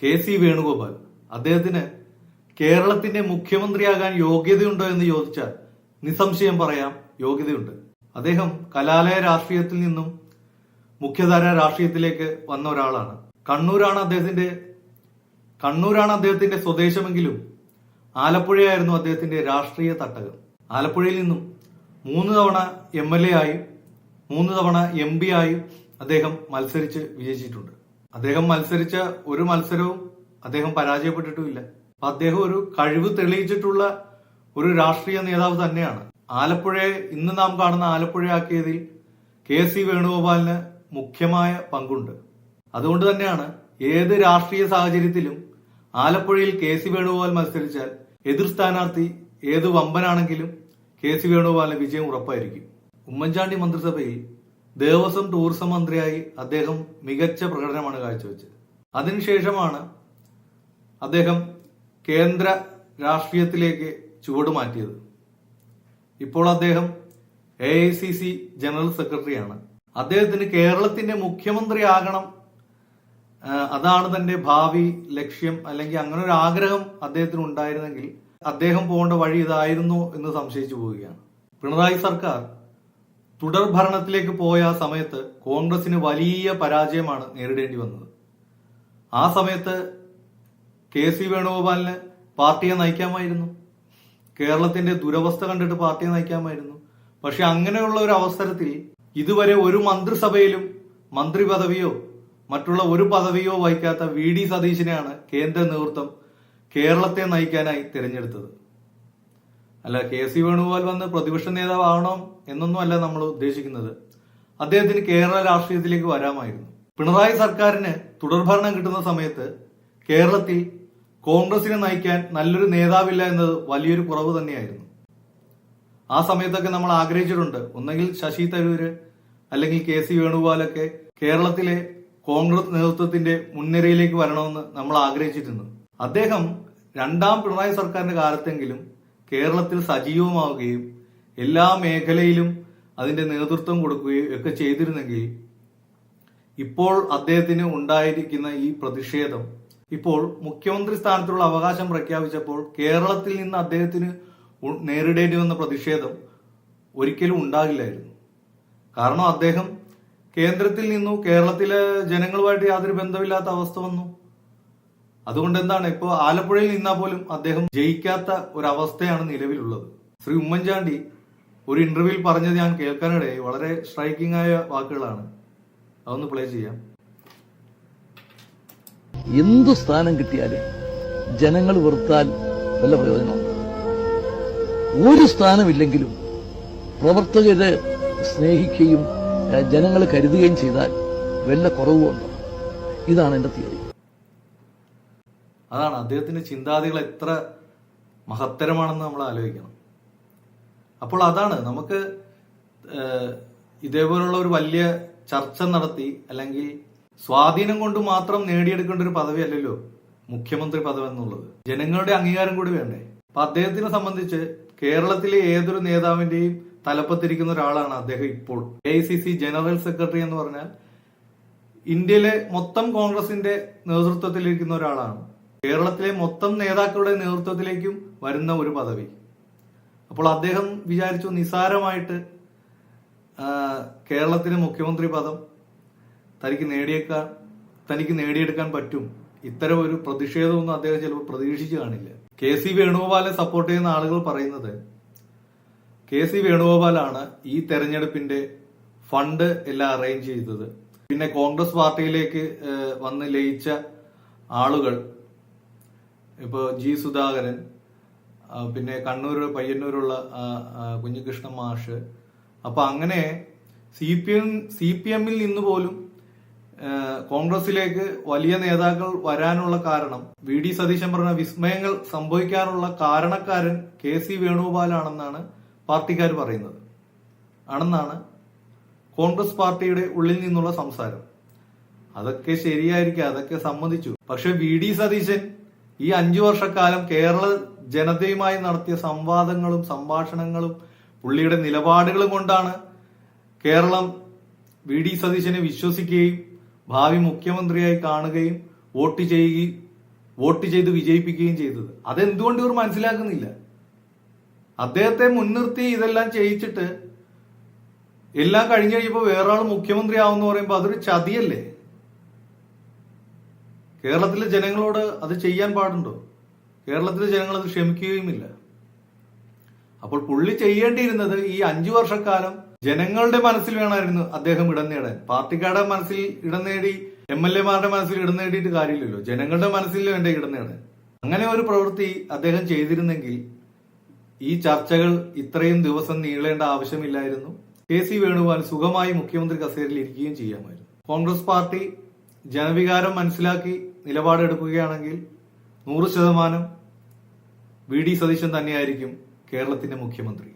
K C. Venugopal അദ്ദേഹത്തിന് കേരളത്തിന്റെ മുഖ്യമന്ത്രിയാകാൻ യോഗ്യതയുണ്ടോ എന്ന് ചോദിച്ചാൽ നിസ്സംശയം പറയാം, യോഗ്യതയുണ്ട്. അദ്ദേഹം കലാലയ രാഷ്ട്രീയത്തിൽ നിന്നും മുഖ്യധാര രാഷ്ട്രീയത്തിലേക്ക് വന്ന ഒരാളാണ്. കണ്ണൂരാണ് അദ്ദേഹത്തിന്റെ സ്വദേശമെങ്കിലും ആലപ്പുഴയായിരുന്നു അദ്ദേഹത്തിന്റെ രാഷ്ട്രീയ തട്ടകം. ആലപ്പുഴയിൽ നിന്നും 3 തവണ MLA ആയും 3 തവണ MP ആയും അദ്ദേഹം മത്സരിച്ച് വിജയിച്ചിട്ടുണ്ട്. അദ്ദേഹം മത്സരിച്ച ഒരു മത്സരവും അദ്ദേഹം പരാജയപ്പെട്ടിട്ടുമില്ല. അപ്പൊ അദ്ദേഹം ഒരു കഴിവ് തെളിയിച്ചിട്ടുള്ള ഒരു രാഷ്ട്രീയ നേതാവ് തന്നെയാണ്. ആലപ്പുഴയെ ഇന്ന് നാം കാണുന്ന ആലപ്പുഴയാക്കിയതിൽ കെ.സി. വേണുഗോപാലിന് മുഖ്യമായ പങ്കുണ്ട്. അതുകൊണ്ട് തന്നെയാണ് ഏത് രാഷ്ട്രീയ സാഹചര്യത്തിലും ആലപ്പുഴയിൽ കെ.സി. വേണുഗോപാൽ മത്സരിച്ചാൽ എതിർ സ്ഥാനാർത്ഥി ഏത് വമ്പനാണെങ്കിലും കെ.സി. വേണുഗോപാലിന് വിജയം ഉറപ്പായിരിക്കും. ഉമ്മൻചാണ്ടി മന്ത്രിസഭയിൽ ദേവസ്വം ടൂറിസം മന്ത്രിയായി അദ്ദേഹം മികച്ച പ്രകടനമാണ് കാഴ്ചവെച്ചത്. അതിനുശേഷമാണ് അദ്ദേഹം കേന്ദ്ര രാഷ്ട്രീയത്തിലേക്ക് ചുവടുമാറ്റിയത്. ഇപ്പോൾ അദ്ദേഹം AICC ജനറൽ സെക്രട്ടറിയാണ്. അദ്ദേഹത്തിന് കേരളത്തിന്റെ മുഖ്യമന്ത്രിയാകണം, അതാണ് തന്റെ ഭാവി ലക്ഷ്യം, അല്ലെങ്കിൽ അങ്ങനെ ഒരു ആഗ്രഹം അദ്ദേഹത്തിന് ഉണ്ടായിരുന്നെങ്കിൽ അദ്ദേഹം പോകേണ്ട വഴി ഇതായിരുന്നു എന്ന് സംശയിച്ചു പോവുകയാണ്. പിണറായി സർക്കാർ തുടർ ഭരണത്തിലേക്ക് പോയ ആ സമയത്ത് കോൺഗ്രസിന് വലിയ പരാജയമാണ് നേരിടേണ്ടി വന്നത്. ആ സമയത്ത് കെ.സി. വേണുഗോപാലിന് പാർട്ടിയെ നയിക്കാമായിരുന്നു. കേരളത്തിന്റെ ദുരവസ്ഥ കണ്ടിട്ട് പാർട്ടിയെ നയിക്കാമായിരുന്നു. പക്ഷെ അങ്ങനെയുള്ള ഒരു അവസരത്തിൽ ഇതുവരെ ഒരു മന്ത്രിസഭയിലും മന്ത്രി പദവിയോ മറ്റുള്ള ഒരു പദവിയോ വഹിക്കാത്ത VD സതീശനെയാണ് കേന്ദ്ര നേതൃത്വം കേരളത്തെ നയിക്കാനായി തിരഞ്ഞെടുത്തത്. അല്ല, കെ.സി. വേണുഗോപാൽ വന്ന് പ്രതിപക്ഷ നേതാവാകണം എന്നൊന്നും അല്ല നമ്മൾ ഉദ്ദേശിക്കുന്നത്. അദ്ദേഹത്തിന് കേരള രാഷ്ട്രീയത്തിലേക്ക് വരാമായിരുന്നു. പിണറായി സർക്കാരിന് തുടർഭരണം കിട്ടുന്ന സമയത്ത് കേരളത്തിൽ കോൺഗ്രസിനെ നയിക്കാൻ നല്ലൊരു നേതാവില്ല എന്നത് വലിയൊരു കുറവ് തന്നെയായിരുന്നു. ആ സമയത്തൊക്കെ നമ്മൾ ആഗ്രഹിച്ചിട്ടുണ്ട്, ഒന്നെങ്കിൽ ശശി തരൂര് അല്ലെങ്കിൽ കെ.സി. വേണുഗോപാലൊക്കെ കേരളത്തിലെ കോൺഗ്രസ് നേതൃത്വത്തിന്റെ മുൻനിരയിലേക്ക് വരണമെന്ന് നമ്മൾ ആഗ്രഹിച്ചിരുന്നു. അദ്ദേഹം രണ്ടാം പിണറായി സർക്കാരിന്റെ കാലത്തെങ്കിലും കേരളത്തിൽ സജീവമാവുകയും എല്ലാ മേഖലയിലും അതിന്റെ നേതൃത്വം കൊടുക്കുകയും ഒക്കെ ചെയ്തിരുന്നെങ്കിൽ ഇപ്പോൾ അദ്ദേഹത്തിന് ഉണ്ടായിരിക്കുന്ന ഈ പ്രതിഷേധം, ഇപ്പോൾ മുഖ്യമന്ത്രി സ്ഥാനത്തുള്ള അവകാശം പ്രഖ്യാപിച്ചപ്പോൾ കേരളത്തിൽ നിന്ന് അദ്ദേഹത്തിന് നേരിടേണ്ടി വന്ന പ്രതിഷേധം ഒരിക്കലും ഉണ്ടാകില്ലായിരുന്നു. കാരണം അദ്ദേഹം കേന്ദ്രത്തിൽ നിന്നു കേരളത്തിലെ ജനങ്ങളുമായിട്ട് യാതൊരു ബന്ധമില്ലാത്ത അവസ്ഥ വന്നു. അതുകൊണ്ട് എന്താണ്, ഇപ്പോൾ ആലപ്പുഴയിൽ നിന്നാൽ പോലും അദ്ദേഹം ജയിക്കാത്ത ഒരവസ്ഥയാണ് നിലവിലുള്ളത്. ശ്രീ ഉമ്മൻചാണ്ടി ഒരു ഇന്റർവ്യൂവിൽ പറഞ്ഞത് ഞാൻ കേൾക്കാനിടയായി. വളരെ സ്ട്രൈക്കിംഗ് ആയ വാക്കുകളാണ്. അതൊന്ന് പ്ലേ ചെയ്യാം. എന്തു സ്ഥാനം കിട്ടിയാലും ജനങ്ങൾ വെറുത്താൽ വല്ല പ്രയോജനമുണ്ട്. ഒരു സ്ഥാനമില്ലെങ്കിലും പ്രവർത്തകരെ സ്നേഹിക്കുകയും ജനങ്ങൾ കരുതുകയും ചെയ്താൽ വല്ല കുറവുണ്ടോ? ഇതാണ് എന്റെ തിയറി. അതാണ് അദ്ദേഹത്തിന്റെ ചിന്താഗതികൾ എത്ര മഹത്തരമാണെന്ന് നമ്മൾ ആലോചിക്കണം. അപ്പോൾ അതാണ് നമുക്ക് ഇതേപോലുള്ള ഒരു വലിയ ചർച്ച നടത്തി അല്ലെങ്കിൽ സ്വാധീനം കൊണ്ട് മാത്രം നേടിയെടുക്കേണ്ട ഒരു പദവി അല്ലല്ലോ മുഖ്യമന്ത്രി പദവി എന്നുള്ളത്. ജനങ്ങളുടെ അംഗീകാരം കൂടി വേണ്ടേ? അപ്പൊ അദ്ദേഹത്തിനെ സംബന്ധിച്ച് കേരളത്തിലെ ഏതൊരു നേതാവിന്റെയും തലപ്പത്തിരിക്കുന്ന ഒരാളാണ് അദ്ദേഹം. ഇപ്പോൾ AICC ജനറൽ സെക്രട്ടറി എന്ന് പറഞ്ഞാൽ ഇന്ത്യയിലെ മൊത്തം കോൺഗ്രസിന്റെ നേതൃത്വത്തിലിരിക്കുന്ന ഒരാളാണ്. കേരളത്തിലെ മൊത്തം നേതാക്കളുടെ നേതൃത്വത്തിലേക്കും വരുന്ന ഒരു പദവി. അപ്പോൾ അദ്ദേഹം വിചാരിച്ചു നിസാരമായിട്ട് കേരളത്തിലെ മുഖ്യമന്ത്രി പദം തനിക്ക് നേടിയെടുക്കാൻ പറ്റും. ഇത്തരം ഒരു പ്രതിഷേധമൊന്നും അദ്ദേഹം ചിലപ്പോൾ പ്രതീക്ഷിച്ചു കാണില്ല. കെ.സി. വേണുഗോപാലിനെ സപ്പോർട്ട് ചെയ്യുന്ന ആളുകൾ പറയുന്നത് കെ.സി. വേണുഗോപാലാണ് ഈ തെരഞ്ഞെടുപ്പിന്റെ ഫണ്ട് എല്ലാം അറേഞ്ച് ചെയ്തത്. പിന്നെ കോൺഗ്രസ് പാർട്ടിയിലേക്ക് വന്ന് ലയിച്ച ആളുകൾ, ഇപ്പോ G. സുധാകരൻ, പിന്നെ കണ്ണൂർ പയ്യന്നൂരുള്ള കുഞ്ഞികൃഷ്ണൻ മാഷ്, അപ്പൊ അങ്ങനെ CPM നിന്ന് പോലും കോൺഗ്രസിലേക്ക് വലിയ നേതാക്കൾ വരാനുള്ള കാരണം, VD സതീശൻ പറഞ്ഞ വിസ്മയങ്ങൾ സംഭവിക്കാനുള്ള കാരണക്കാരൻ കെ.സി. വേണുഗോപാലാണെന്നാണ് പാർട്ടിക്കാർ പറയുന്നത്. ആണെന്നാണ് കോൺഗ്രസ് പാർട്ടിയുടെ ഉള്ളിൽ നിന്നുള്ള സംസാരം. അതൊക്കെ ശരിയായിരിക്കും, അതൊക്കെ സമ്മതിച്ചു. പക്ഷെ VD സതീശൻ ഈ 5 വർഷക്കാലം കേരള ജനതയുമായി നടത്തിയ സംവാദങ്ങളും സംഭാഷണങ്ങളും പുള്ളിയുടെ നിലപാടുകളും കൊണ്ടാണ് കേരളം VD സതീശനെ വിശ്വസിക്കുകയും ഭാവി മുഖ്യമന്ത്രിയായി കാണുകയും വോട്ട് ചെയ്യുകയും വോട്ട് ചെയ്ത് വിജയിപ്പിക്കുകയും ചെയ്തത്. അതെന്തുകൊണ്ട് ഇവർ മനസ്സിലാക്കുന്നില്ല? അദ്ദേഹത്തെ മുൻനിർത്തി ഇതെല്ലാം ചെയ്യിച്ചിട്ട് എല്ലാം കഴിഞ്ഞു കഴിയുമ്പോൾ വേറെ ആൾ മുഖ്യമന്ത്രി ആവുമെന്ന് പറയുമ്പോൾ അതൊരു ചതിയല്ലേ? കേരളത്തിലെ ജനങ്ങളോട് അത് ചെയ്യാൻ പാടുണ്ടോ? കേരളത്തിലെ ജനങ്ങൾ അത് ക്ഷമിക്കുകയുമില്ല. അപ്പോൾ പുള്ളി ചെയ്യേണ്ടിയിരുന്നത് ഈ 5 വർഷക്കാലം ജനങ്ങളുടെ മനസ്സിൽ വേണമായിരുന്നു അദ്ദേഹം ഇടം നേടാൻ. പാർട്ടിക്കാരുടെ മനസ്സിൽ ഇടം നേടി, MLA-മാരുടെ മനസ്സിൽ ഇടം നേടിയിട്ട് കാര്യമില്ലല്ലോ. ജനങ്ങളുടെ മനസ്സിൽ വേണ്ട ഇടം നേടാൻ. അങ്ങനെ ഒരു പ്രവൃത്തി അദ്ദേഹം ചെയ്തിരുന്നെങ്കിൽ ഈ ചർച്ചകൾ ഇത്രയും ദിവസം നീളേണ്ട ആവശ്യമില്ലായിരുന്നു. KC വേണുഗോപാൽ സുഖമായി മുഖ്യമന്ത്രി കസേരയിൽ ഇരിക്കുകയും ചെയ്യാമായിരുന്നു. കോൺഗ്രസ് പാർട്ടി ജനവികാരം മനസ്സിലാക്കി നിലപാടെടുക്കുകയാണെങ്കിൽ 100% VD സതീശൻ തന്നെയായിരിക്കും കേരളത്തിന്റെ മുഖ്യമന്ത്രി.